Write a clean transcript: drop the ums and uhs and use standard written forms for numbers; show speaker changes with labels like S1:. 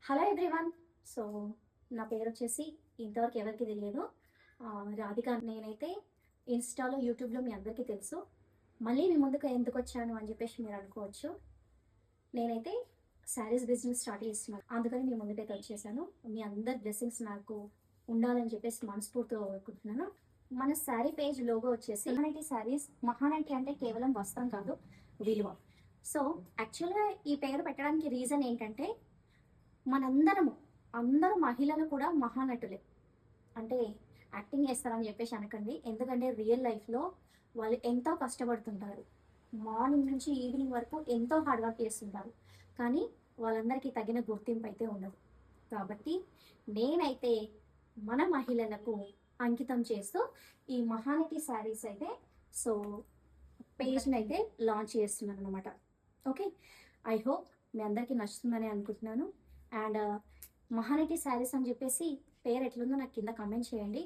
S1: Hello everyone. So నా పేరు వచ్చేసి ఇంతవరకు ఎవరికి తెలియదు. రాధిక. నేనైతే ఇన్స్టాలో యూట్యూబ్లో మీ అందరికీ తెలుసు. మళ్ళీ మీ ముందుకు ఎందుకు వచ్చాను అని చెప్పేసి మీరు అనుకోవచ్చు. నేనైతే శారీస్ బిజినెస్ స్టార్ట్ చేస్తున్నాను, అందుకని మీ ముందుకైతే వచ్చేసాను. మీ అందరి బ్లెస్సింగ్స్ నాకు ఉండాలని చెప్పేసి మనస్ఫూర్తిగా కోరుకుంటున్నాను. మన శారీ పేజ్ లోగో వచ్చేసి మహానటి శారీస్. మహానటి అంటే కేవలం వస్త్రం కాదు, విలువ. సో యాక్చువల్గా ఈ పేరు పెట్టడానికి రీజన్ ఏంటంటే అందరూ మహిళలు కూడా మహానటులే. అంటే యాక్టింగ్ చేస్తారని చెప్పేసి అనకండి, ఎందుకంటే రియల్ లైఫ్లో వాళ్ళు ఎంతో కష్టపడుతుంటారు. మార్నింగ్ నుంచి ఈవినింగ్ వరకు ఎంతో హార్డ్ వర్క్ చేస్తుంటారు, కానీ వాళ్ళందరికీ తగిన గుర్తింపు అయితే ఉండదు. కాబట్టి నేనైతే మన మహిళలకు అంకితం చేస్తూ ఈ మహానటి శారీస్ అయితే సో పేజ్ని అయితే లాంచ్ చేస్తున్నాను అనమాట. ఓకే, ఐ హోప్ మీ అందరికీ నచ్చుతుందని అనుకుంటున్నాను. అండ్ మహానటి శారీస్ అని చెప్పేసి పేరు ఎట్లుందో నాకు కింద కమెంట్ చేయండి.